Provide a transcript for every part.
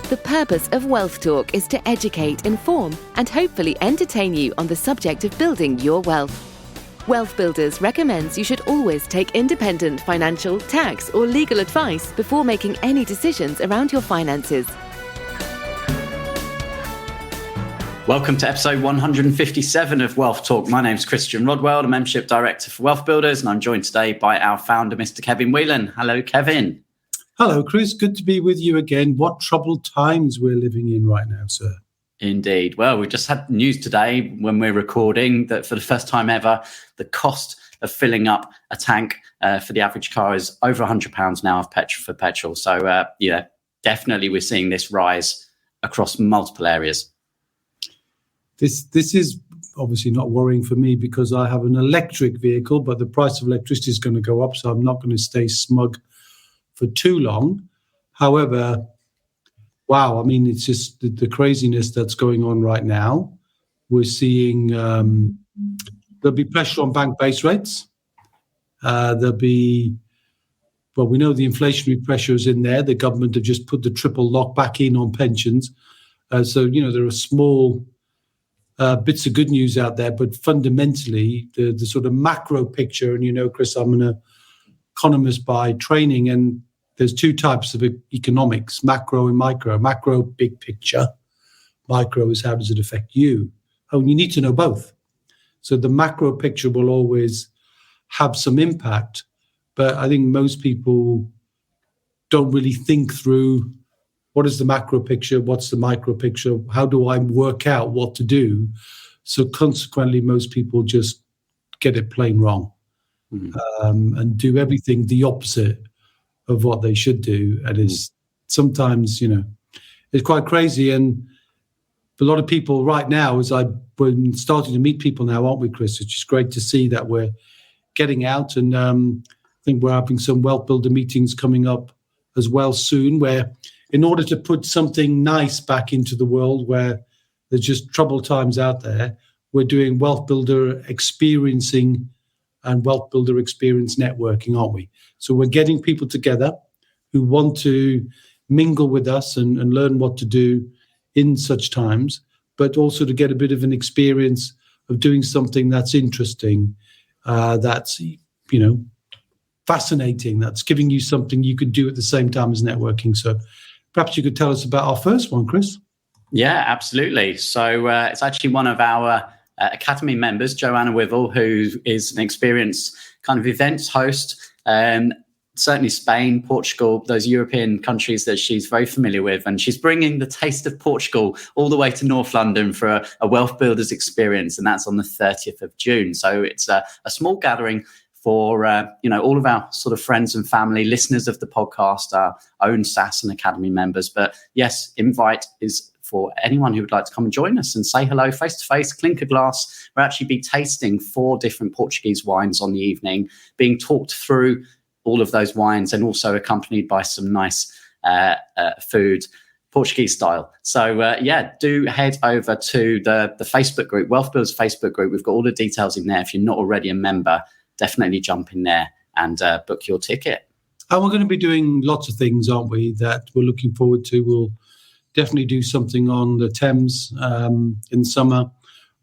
The purpose of Wealth Talk is to educate, inform, and hopefully entertain you on the subject of building your wealth. WealthBuilders recommends you should always take independent financial, tax, or legal advice before making any decisions around your finances. Welcome to episode 157 of Wealth Talk. My name's Christian Rodwell, a membership director for WealthBuilders, and I'm joined today by our founder, Mr. Kevin Whelan. Hello, Kevin. Hello, Chris. Good to be with you again. What troubled times we're living in right now, sir. Indeed. Well, we just had news today when we're recording that for the first time ever, the cost of filling up a tank for the average car is over £100 now of petrol. So, definitely we're seeing this rise across multiple areas. This is obviously not worrying for me because I have an electric vehicle, but the price of electricity is going to go up, so I'm not going to stay smug for too long. However, wow, I mean, it's just the craziness that's going on right now. We're seeing there'll be pressure on bank base rates. We know the inflationary pressure is in there. The government have just put the triple lock back in on pensions. So, there are small bits of good news out there, but fundamentally, the sort of macro picture, and Chris, I'm an economist by training, and there's two types of economics, macro and micro. Macro, big picture. Micro is how does it affect you? And you need to know both. So the macro picture will always have some impact, but I think most people don't really think through what is the macro picture, what's the micro picture, how do I work out what to do? So consequently, most people just get it plain wrong. And do everything the opposite of what they should do. And it's sometimes, it's quite crazy. And a lot of people right now, we're starting to meet people now, aren't we, Chris? Which is great to see that we're getting out. And I think we're having some Wealth Builder meetings coming up as well soon, where in order to put something nice back into the world where there's just troubled times out there, we're doing Wealth Builder experiencing and Wealth Builder experience networking, aren't we? So we're getting people together who want to mingle with us and learn what to do in such times, but also to get a bit of an experience of doing something that's interesting, that's, fascinating, that's giving you something you could do at the same time as networking. So perhaps you could tell us about our first one, Chris. Yeah, absolutely. So it's actually one of our Academy members, Joanna Wivell, who is an experienced kind of events host, certainly Spain, Portugal, those European countries that she's very familiar with. And she's bringing the taste of Portugal all the way to North London for a Wealth Builders experience. And that's on the 30th of June. So it's a small gathering for, all of our sort of friends and family, listeners of the podcast, our own SAS and Academy members. But yes, invite is for anyone who would like to come and join us and say hello face-to-face, clink a glass. We'll actually be tasting 4 different Portuguese wines on the evening, being talked through all of those wines and also accompanied by some nice food, Portuguese style. So, do head over to the Facebook group, Wealth Builders Facebook group. We've got all the details in there. If you're not already a member, definitely jump in there and book your ticket. And we're going to be doing lots of things, aren't we, that we're looking forward to. We'll definitely do something on the Thames in summer.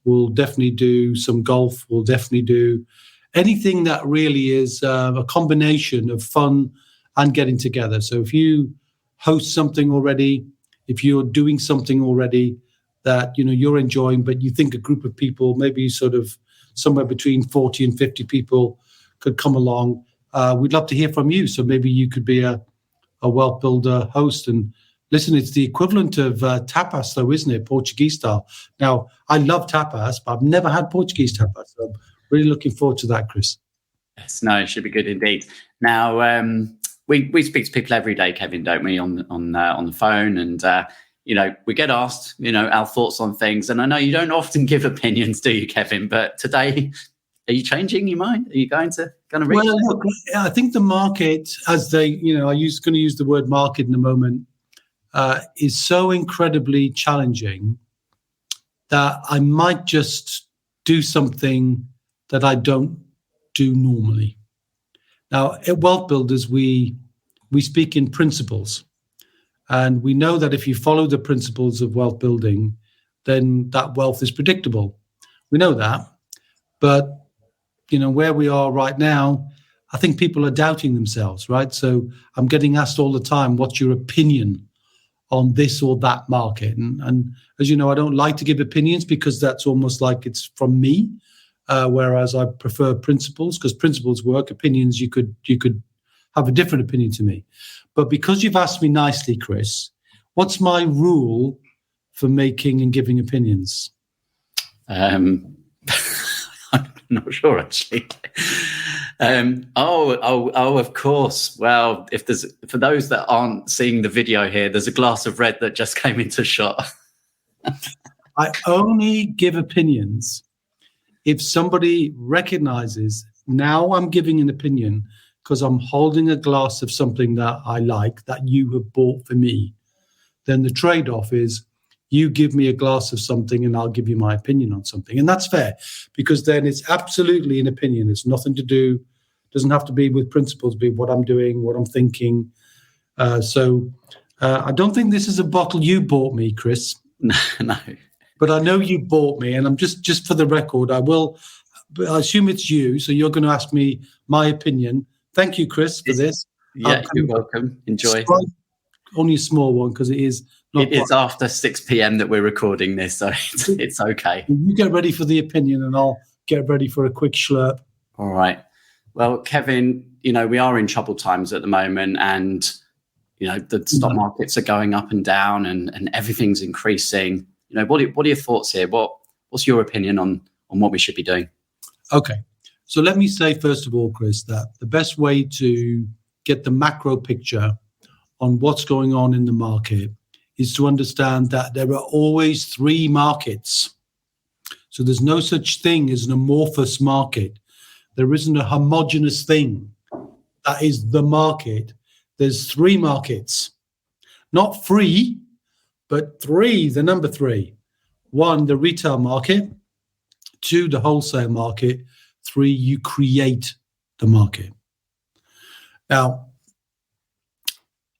We'll definitely do some golf. We'll definitely do anything that really is a combination of fun and getting together. So if you host something already, if you're doing something already that you're enjoying, but you think a group of people, maybe sort of somewhere between 40 and 50 people could come along, we'd love to hear from you. So maybe you could be a Wealth Builder host. And listen, it's the equivalent of tapas, though, isn't it? Portuguese style. Now, I love tapas, but I've never had Portuguese tapas. So I'm really looking forward to that, Chris. Yes, no, it should be good indeed. Now, we speak to people every day, Kevin, don't we, on the phone, and we get asked, our thoughts on things. And I know you don't often give opinions, do you, Kevin? But today, are you changing your mind? Are you going to reach? Well, look, I think the market, as they, I'm going to use the word market in a moment, is so incredibly challenging that I might just do something that I don't do normally. Now, at Wealth Builders, we speak in principles. And we know that if you follow the principles of wealth building, then that wealth is predictable. We know that. But, where we are right now, I think people are doubting themselves, right? So I'm getting asked all the time, what's your opinion on this or that market? And as you know, I don't like to give opinions because that's almost like it's from me, whereas I prefer principles, because principles work. Opinions, you could have a different opinion to me. But because you've asked me nicely, Chris, what's my rule for making and giving opinions? I'm not sure, actually. Of course. Well, for those that aren't seeing the video here, there's a glass of red that just came into shot. I only give opinions if somebody recognizes, now I'm giving an opinion because I'm holding a glass of something that I like, that you have bought for me. Then the trade-off is you give me a glass of something and I'll give you my opinion on something. And that's fair, because then it's absolutely an opinion. It's nothing to do, doesn't have to be with principles, be what I'm doing, what I'm thinking. So I don't think this is a bottle you bought me, Chris. No. But I know you bought me, and I'm just for the record, I assume it's you, so you're going to ask me my opinion. Thank you, Chris, for this. Yeah, you're welcome. Enjoy. Only a small one, because it is after 6 p.m. that we're recording this, so it's okay. You get ready for the opinion, and I'll get ready for a quick slurp. All right. Well, Kevin, we are in troubled times at the moment, and the stock markets are going up and down, and everything's increasing. What are your thoughts here? What's your opinion on what we should be doing? Okay. So let me say, first of all, Chris, that the best way to get the macro picture on what's going on in the market is to understand that there are always three markets. So there's no such thing as an amorphous market. There isn't a homogeneous thing that is the market. There's three markets, not free, but three, the number three. One, the retail market. Two, the wholesale market. Three, you create the market. Now,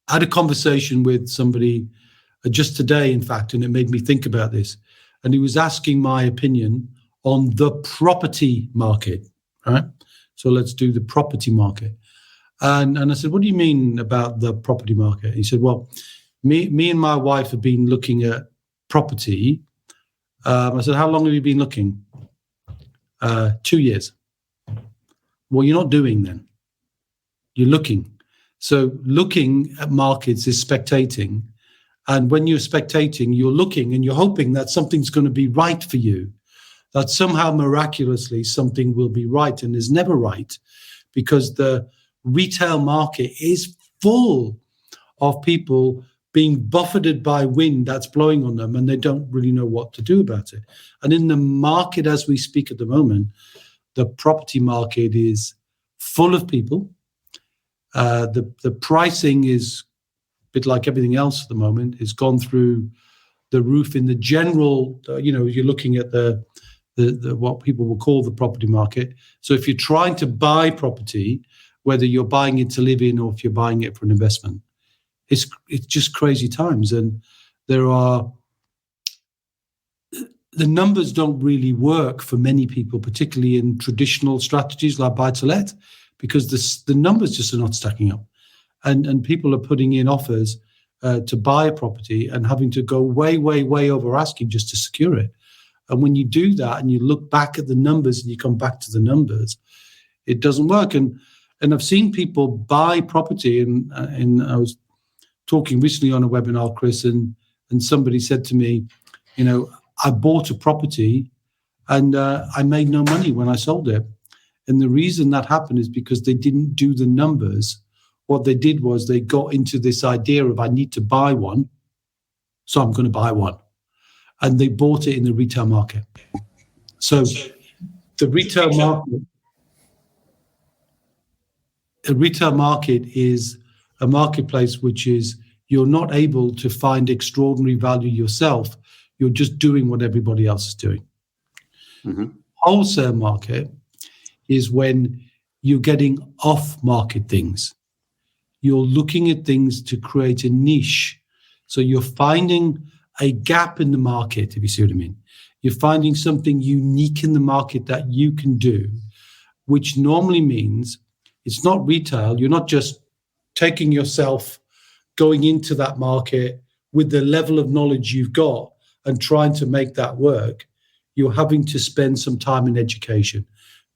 I had a conversation with somebody just today, in fact, and it made me think about this. And he was asking my opinion on the property market, right? So let's do the property market. And I said, what do you mean about the property market? He said, well, me and my wife have been looking at property. I said, how long have you been looking? 2 years. Well, you're not doing then. You're looking. So looking at markets is spectating. And when you're spectating, you're looking and you're hoping that something's going to be right for you, that somehow miraculously something will be right, and is never right, because the retail market is full of people being buffeted by wind that's blowing on them, and they don't really know what to do about it. And in the market as we speak at the moment, the property market is full of people. The pricing is a bit like everything else at the moment. It's gone through the roof in the general, you're looking at the what people will call the property market. So if you're trying to buy property, whether you're buying it to live in or if you're buying it for an investment, it's just crazy times. And the numbers don't really work for many people, particularly in traditional strategies like buy-to-let, because the numbers just are not stacking up. And people are putting in offers to buy a property and having to go way, way, way over asking just to secure it. And when you do that and you look back at the numbers and you come back to the numbers, it doesn't work. And I've seen people buy property, and I was talking recently on a webinar, Chris, and somebody said to me, I bought a property and I made no money when I sold it. And the reason that happened is because they didn't do the numbers. What they did was they got into this idea of, I need to buy one, so I'm going to buy one. And they bought it in the retail market. So the retail market is a marketplace which is, you're not able to find extraordinary value yourself. You're just doing what everybody else is doing. Mm-hmm. Wholesale market is when you're getting off-market things. You're looking at things to create a niche So you're finding a gap in the market, if you see what I mean. You're finding something unique in the market that you can do, which normally means it's not retail. You're not just taking yourself, going into that market with the level of knowledge you've got and trying to make that work. You're having to spend some time in education.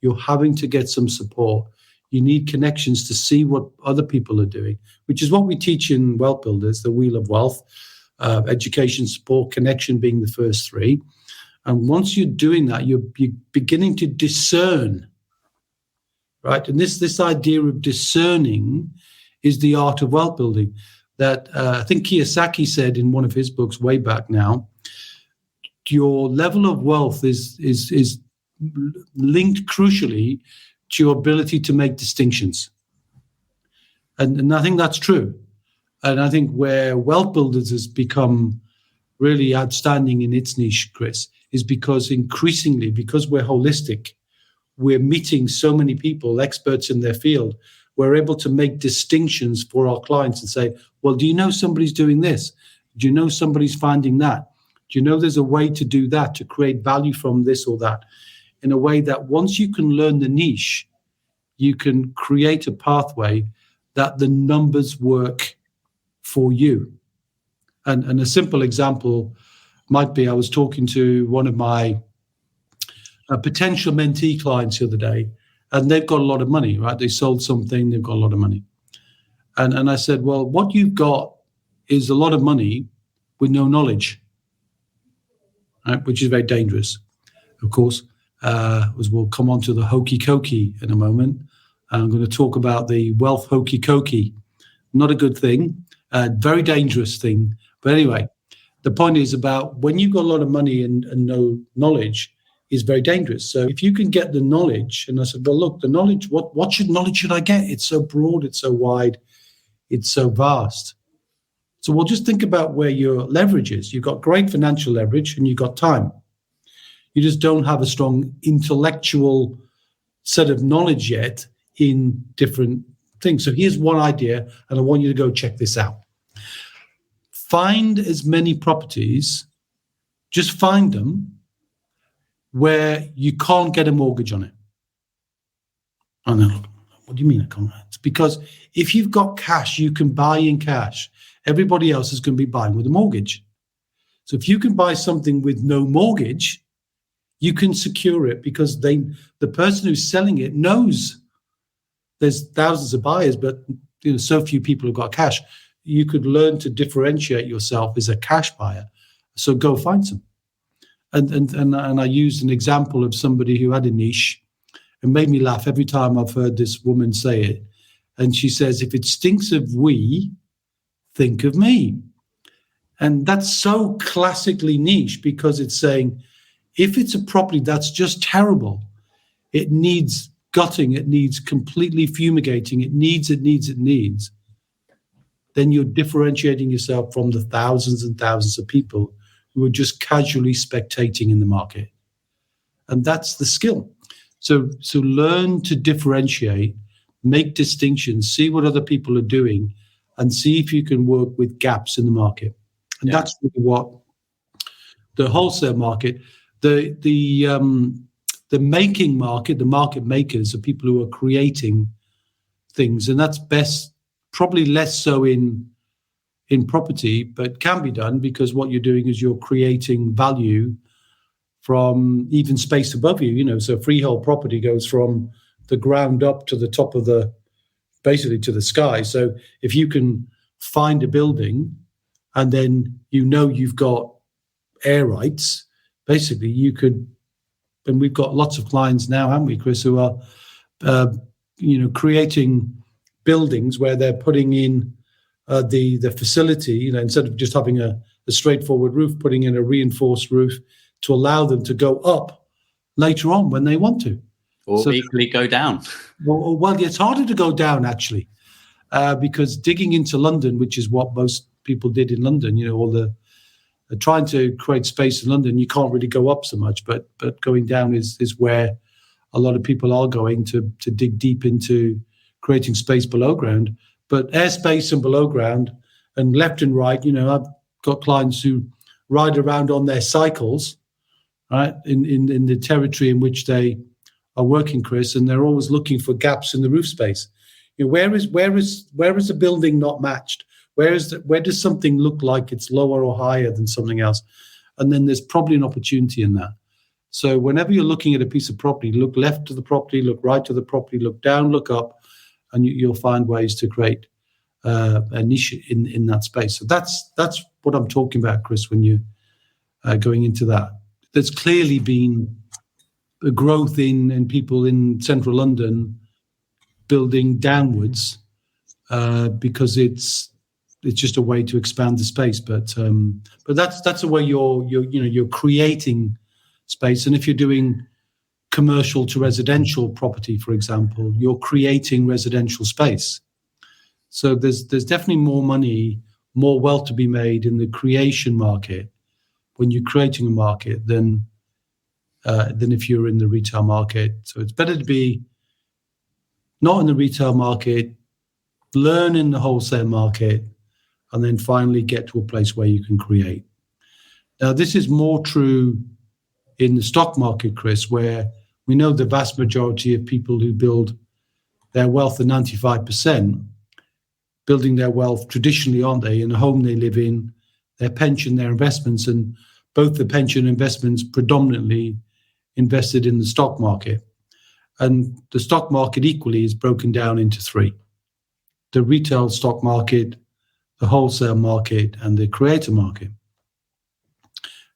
You're having to get some support. You need connections to see what other people are doing, which is what we teach in Wealth Builders, the Wheel of Wealth, education, support, connection being the first three. And once you're doing that, you're beginning to discern, right? And this idea of discerning is the art of wealth building that I think Kiyosaki said in one of his books way back now. Your level of wealth is linked crucially to your ability to make distinctions. And I think that's true. And I think where Wealth Builders has become really outstanding in its niche, Chris, is because increasingly, because we're holistic, we're meeting so many people, experts in their field, we're able to make distinctions for our clients and say, well, do you know somebody's doing this? Do you know somebody's finding that? Do you know there's a way to do that, to create value from this or that? In a way that once you can learn the niche, you can create a pathway that the numbers work for you. And a simple example might be, I was talking to one of my potential mentee clients the other day, and they've got a lot of money, right? They sold something, they've got a lot of money. And I said, well, what you've got is a lot of money with no knowledge, right? Which is very dangerous, of course. As we'll come on to the Hokey-Cokey in a moment. I'm going to talk about the wealth Hokey-Cokey. Not a good thing, very dangerous thing. But anyway, the point is about when you've got a lot of money and no knowledge is very dangerous. So if you can get the knowledge, and I said, well, look, the knowledge, what knowledge should I get? It's so broad, it's so wide, it's so vast. So we'll just think about where your leverage is. You've got great financial leverage and you've got time. You just don't have a strong intellectual set of knowledge yet in different things. So here's one idea, and I want you to go check this out. Find as many properties, just find them, where you can't get a mortgage on it. I know. What do you mean I can't? It's because if you've got cash, you can buy in cash. Everybody else is going to be buying with a mortgage. So if you can buy something with no mortgage, you can secure it because the person who's selling it knows there's thousands of buyers, but so few people have got cash. You could learn to differentiate yourself as a cash buyer. So go find some. And I used an example of somebody who had a niche and made me laugh every time I've heard this woman say it. And she says, if it stinks of we, think of me. And that's so classically niche because it's saying, if it's a property that's just terrible, it needs gutting, it needs completely fumigating, it needs, then you're differentiating yourself from the thousands and thousands of people who are just casually spectating in the market. And that's the skill. So learn to differentiate, make distinctions, see what other people are doing, and see if you can work with gaps in the market. And that's really what the wholesale market, the making market, the market makers are people who are creating things. And that's best, probably less so in property, but can be done because what you're doing is you're creating value from even space above you. So freehold property goes from the ground up to the top of basically to the sky. So if you can find a building and then you've got air rights, basically you could, and we've got lots of clients now, haven't we, Chris, who are creating buildings where they're putting in the facility, instead of just having a straightforward roof, putting in a reinforced roof to allow them to go up later on when they want to. Or equally go down. Well, it's harder to go down, actually, because digging into London, which is what most people did in London, all the trying to create space in London, you can't really go up so much, but going down is where a lot of people are going to dig deep into creating space below ground. But airspace and below ground and left and right, got clients who ride around on their cycles, right, in the territory in which they are working, Chris, and they're always looking for gaps in the roof space. Where is a building not matched? Where does something look like it's lower or higher than something else? And then there's probably an opportunity in that. So whenever you're looking at a piece of property, look left to the property, look right to the property, look down, look up, and you'll find ways to create a niche in that space. So that's what I'm talking about, Chris, when you're going into that. There's clearly been a growth in people in central London building downwards because it's just a way to expand the space. But that's a way you're creating space. And if you're doing commercial to residential property, for example, you're creating residential space. So there's definitely more money, more wealth to be made in the creation market when you're creating a market than if you're in the retail market. So it's better to be not in the retail market, learn in the wholesale market, and then finally get to a place where you can create. Now, this is more true in the stock market, Chris, where we know the vast majority of people who build their wealth, the 95%, building their wealth traditionally, aren't they, in the home they live in, their pension, their investments, and both the pension investments predominantly invested in the stock market. And the stock market equally is broken down into three: the retail stock market, the wholesale market, and the creator market.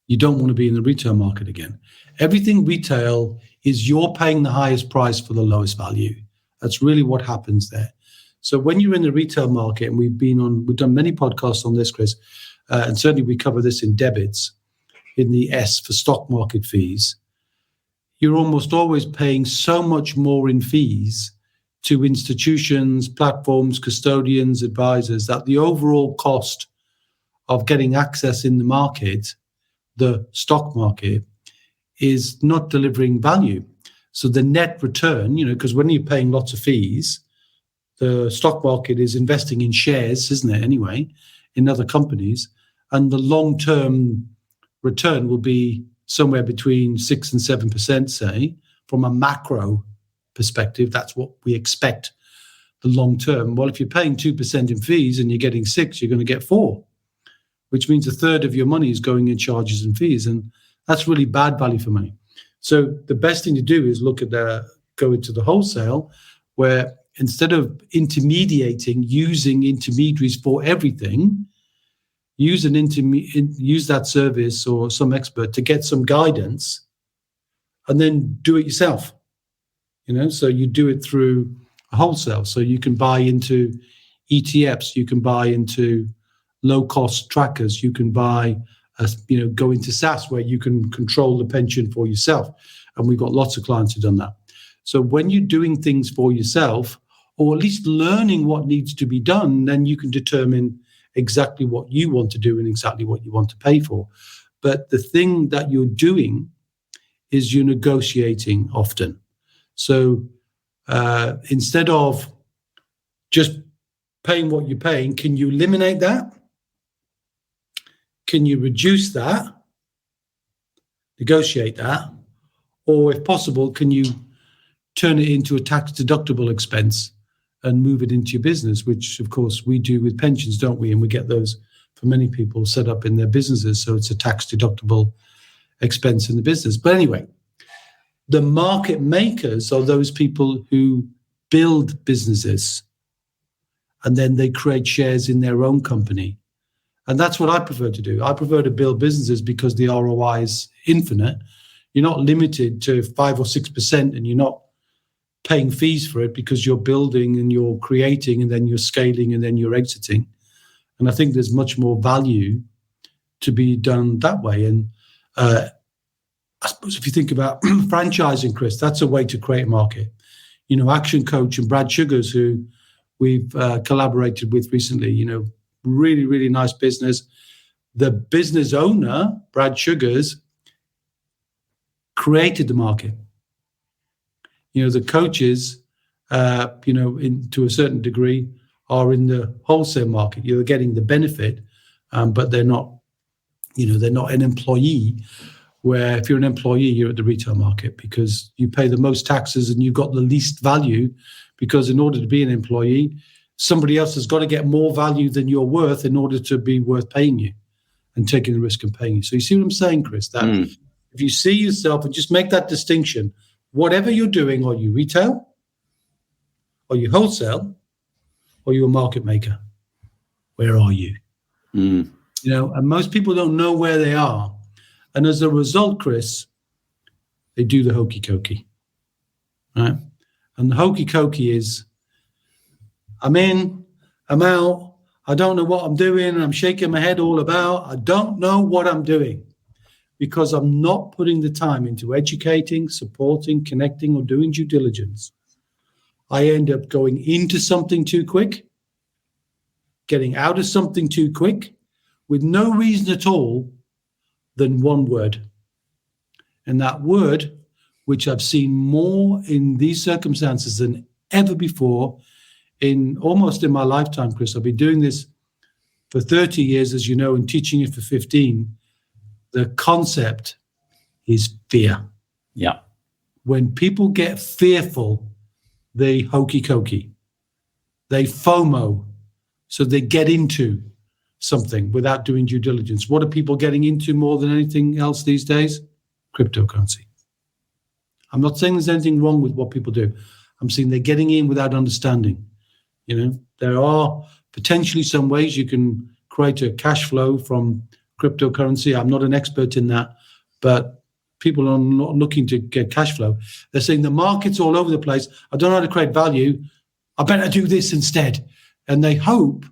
You don't want to be in the retail market again. Everything retail is you're paying the highest price for the lowest value. That's really what happens there. So when you're in the retail market, and we've done many podcasts on this, Chris, and certainly we cover this in debits, in the S for stock market fees, you're almost always paying so much more in fees to institutions, platforms, custodians, advisors, that the overall cost of getting access in the market, the stock market, is not delivering value. So the net return, because when you're paying lots of fees, the stock market is investing in shares, isn't it, anyway, in other companies, and the long-term return will be somewhere between 6 and 7%, say, from a macro perspective. That's what we expect the long term. Well, if you're paying 2% in fees and you're getting 6, you're going to get 4, which means a third of your money is going in charges and fees, and that's really bad value for money. So the best thing to do is go into the wholesale, where instead of using intermediaries for everything, use that service or some expert to get some guidance, and then do it yourself. So you do it through a wholesale. So you can buy into ETFs, you can buy into low-cost trackers, you can go into SSAS, where you can control the pension for yourself. And we've got lots of clients who've done that. So when you're doing things for yourself, or at least learning what needs to be done, then you can determine exactly what you want to do and exactly what you want to pay for. But the thing that you're doing is you're negotiating often. So instead of just paying what you're paying, can you eliminate that? Can you reduce that? Negotiate that? Or if possible, can you turn it into a tax-deductible expense and move it into your business, which, of course, we do with pensions, don't we? And we get those for many people set up in their businesses, so it's a tax-deductible expense in the business. But anyway, the market makers are those people who build businesses, and then they create shares in their own company. And that's what I prefer to do. I prefer to build businesses because the ROI is infinite. You're not limited to 5 or 6%, and you're not paying fees for it, because you're building and you're creating and then you're scaling and then you're exiting. And I think there's much more value to be done that way. And I suppose if you think about franchising, Chris, that's a way to create a market. Action Coach and Brad Sugars, who we've collaborated with recently, really, really nice business. The business owner, Brad Sugars, created the market. The coaches, to a certain degree, are in the wholesale market. You're getting the benefit, but they're not they're not an employee, where if you're an employee, you're at the retail market because you pay the most taxes and you've got the least value, because in order to be an employee, somebody else has got to get more value than you're worth in order to be worth paying you and taking the risk and paying you. So you see what I'm saying, Chris? That if you see yourself and just make that distinction, whatever you're doing, are you retail, are you wholesale, or are you a market maker? Where are you? And most people don't know where they are. And as a result, Chris, they do the hokey-cokey, right? And the hokey-cokey is, I'm in, I'm out, I don't know what I'm doing, and I'm shaking my head all about. I don't know what I'm doing because I'm not putting the time into educating, supporting, connecting, or doing due diligence. I end up going into something too quick, getting out of something too quick, with no reason at all than one word. And that word, which I've seen more in these circumstances than ever before, almost in my lifetime, Chris. I've been doing this for 30 years, as you know, and teaching it for 15. The concept is fear. Yeah. When people get fearful, they hokey-cokey. They FOMO. So they get into something without doing due diligence. What are people getting into more than anything else these days? Cryptocurrency. I'm not saying there's anything wrong with what people do. I'm saying they're getting in without understanding. There are potentially some ways you can create a cash flow from cryptocurrency. I'm not an expert in that, but people are not looking to get cash flow. They're saying the market's all over the place. I don't know how to create value. I better do this instead. And they hope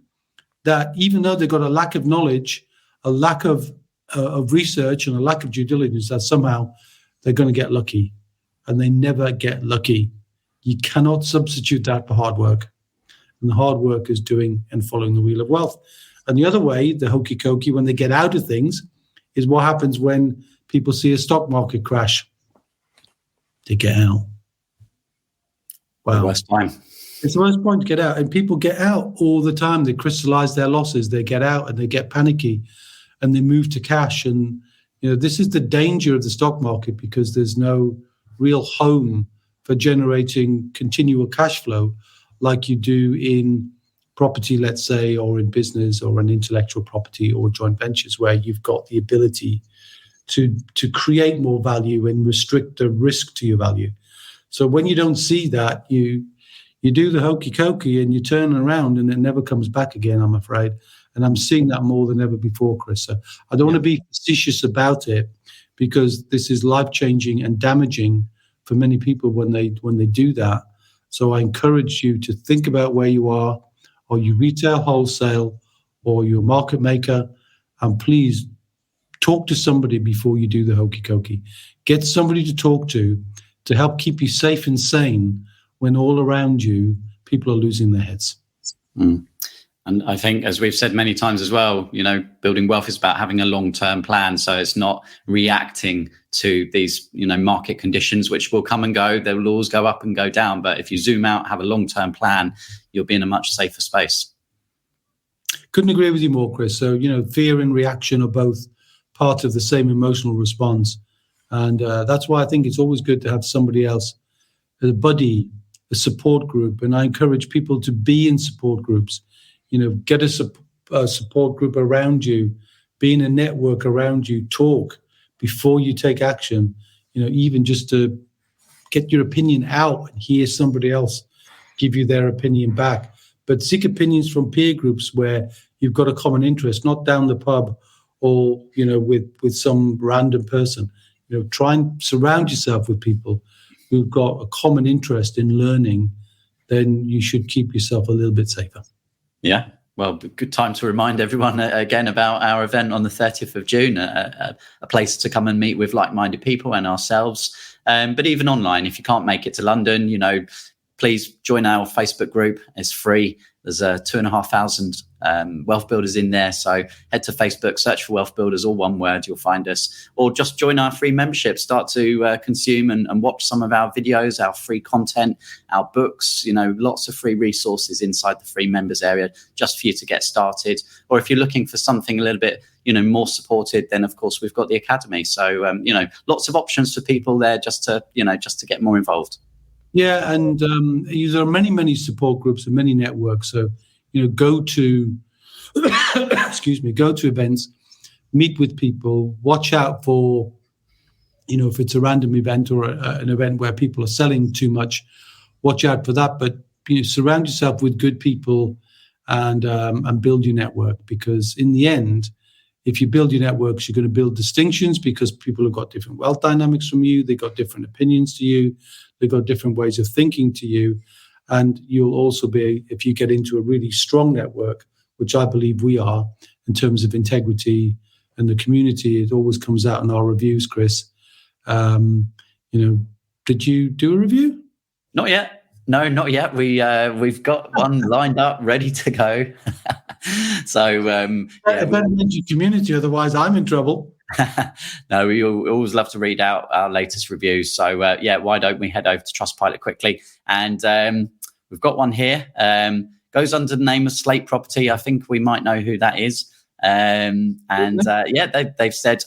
that even though they've got a lack of knowledge, a lack of research, and a lack of due diligence, that somehow they're going to get lucky. And they never get lucky. You cannot substitute that for hard work. And the hard work is doing and following the wheel of wealth. And the other way, the hokey-cokey, when they get out of things, is what happens when people see a stock market crash. They get out. Wow. The worst time. It's the worst point to get out. And people get out all the time. They crystallize their losses. They get out and they get panicky and they move to cash. And, this is the danger of the stock market, because there's no real home for generating continual cash flow like you do in property, let's say, or in business or in intellectual property or joint ventures, where you've got the ability to create more value and restrict the risk to your value. So when you don't see that, you do the hokey-cokey and you turn around and it never comes back again, I'm afraid. And I'm seeing that more than ever before, Chris. So I don't want to be facetious about it, because this is life-changing and damaging for many people when they do that. So I encourage you to think about where you are. Are you retail, wholesale, or you're a market maker? And please talk to somebody before you do the hokey-cokey. Get somebody to talk to help keep you safe and sane when all around you people are losing their heads. And I think, as we've said many times as well, building wealth is about having a long-term plan. So it's not reacting to these, market conditions, which will come and go. They will always go up and go down. But if you zoom out, have a long-term plan, you'll be in a much safer space. Couldn't agree with you more, Chris. So, fear and reaction are both part of the same emotional response. And that's why I think it's always good to have somebody else, a buddy, a support group. And I encourage people to be in support groups. Get a support group around you, be in a network around you, talk before you take action, even just to get your opinion out and hear somebody else give you their opinion back. But seek opinions from peer groups where you've got a common interest, not down the pub or, with some random person. Try and surround yourself with people who've got a common interest in learning. Then you should keep yourself a little bit safer. Yeah. Well, good time to remind everyone again about our event on the 30th of June, a place to come and meet with like-minded people and ourselves. But even online, if you can't make it to London, please join our Facebook group. It's free. There's 2,500 Wealth Builders in there. So head to Facebook, search for Wealth Builders, all one word, you'll find us. Or just join our free membership, start to consume and watch some of our videos, our free content, our books, lots of free resources inside the free members area just for you to get started. Or if you're looking for something a little bit, more supported, then of course we've got the Academy. So, lots of options for people there just to get more involved. Yeah, and there are many, many support groups and many networks. So, go to, go to events, meet with people, watch out for, if it's a random event or an event where people are selling too much, watch out for that. But surround yourself with good people and build your network, because in the end, if you build your networks, you're going to build distinctions, because people have got different wealth dynamics from you. They've got different opinions to you. They've got different ways of thinking to you. And you'll also be, if you get into a really strong network, which I believe we are in terms of integrity and the community, it always comes out in our reviews, Chris. Did you do a review? Not yet. No, not yet. We've got one lined up, ready to go. So I better mention community, otherwise I'm in trouble. No, we always love to read out our latest reviews. So why don't we head over to Trustpilot quickly? And we've got one here. Goes under the name of Slate Property. I think we might know who that is. They've said,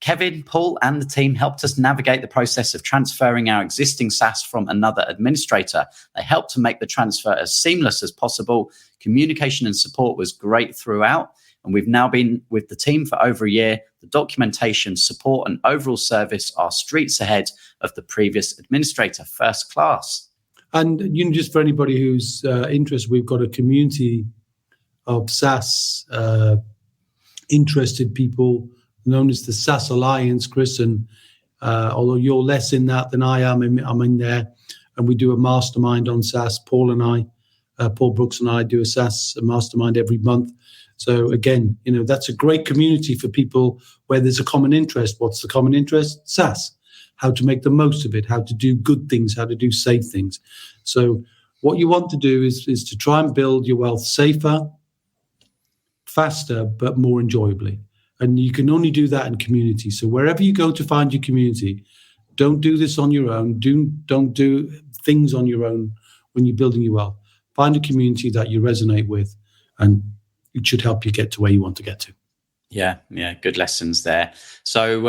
Kevin, Paul, and the team helped us navigate the process of transferring our existing SaaS from another administrator. They helped to make the transfer as seamless as possible. Communication and support was great throughout, and we've now been with the team for over a year. The documentation, support, and overall service are streets ahead of the previous administrator, first class. And just for anybody who's interested, we've got a community of SaaS interested people known as the SaaS Alliance, Chris. And although you're less in that than I am, I'm in there. And we do a mastermind on SaaS. Paul Brooks and I do a mastermind every month. So again, that's a great community for people where there's a common interest. What's the common interest? SaaS. How to make the most of it, how to do good things, how to do safe things. So what you want to do is to try and build your wealth safer, faster, but more enjoyably. And you can only do that in community. So wherever you go to find your community, don't do this on your own. Don't do things on your own when you're building your wealth. Find a community that you resonate with, and it should help you get to where you want to get to. Yeah, good lessons there. So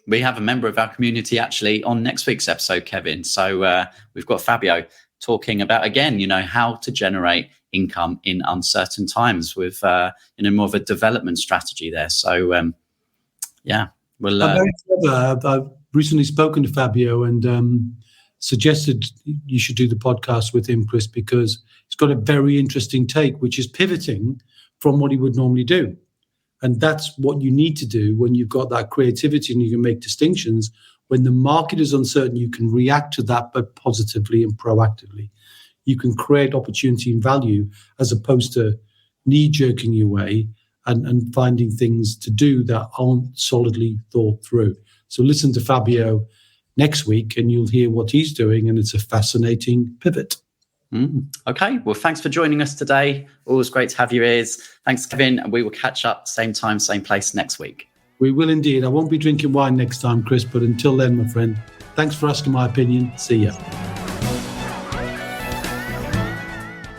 we have a member of our community actually on next week's episode, Kevin. So we've got Fabio talking about, again, how to generate income in uncertain times with, more of a development strategy there. So, we'll... I'm very clever. I've recently spoken to Fabio and suggested you should do the podcast with him, Chris, because he's got a very interesting take, which is pivoting from what he would normally do. And that's what you need to do when you've got that creativity and you can make distinctions. When the market is uncertain, you can react to that, but positively and proactively. You can create opportunity and value as opposed to knee-jerking your way and finding things to do that aren't solidly thought through. So listen to Fabio next week and you'll hear what he's doing, and it's a fascinating pivot. Okay, well, thanks for joining us today. Always great to have your ears. Thanks, Kevin, and we will catch up same time, same place next week. We will indeed. I won't be drinking wine next time, Chris, but until then, my friend, thanks for asking my opinion. See ya.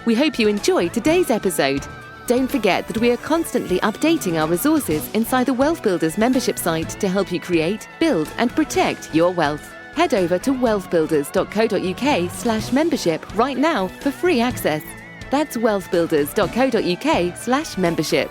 We hope you enjoyed today's episode. Don't forget that we are constantly updating our resources inside the Wealth Builders membership site to help you create, build, and protect your wealth. Head over to wealthbuilders.co.uk/membership right now for free access. That's wealthbuilders.co.uk/membership.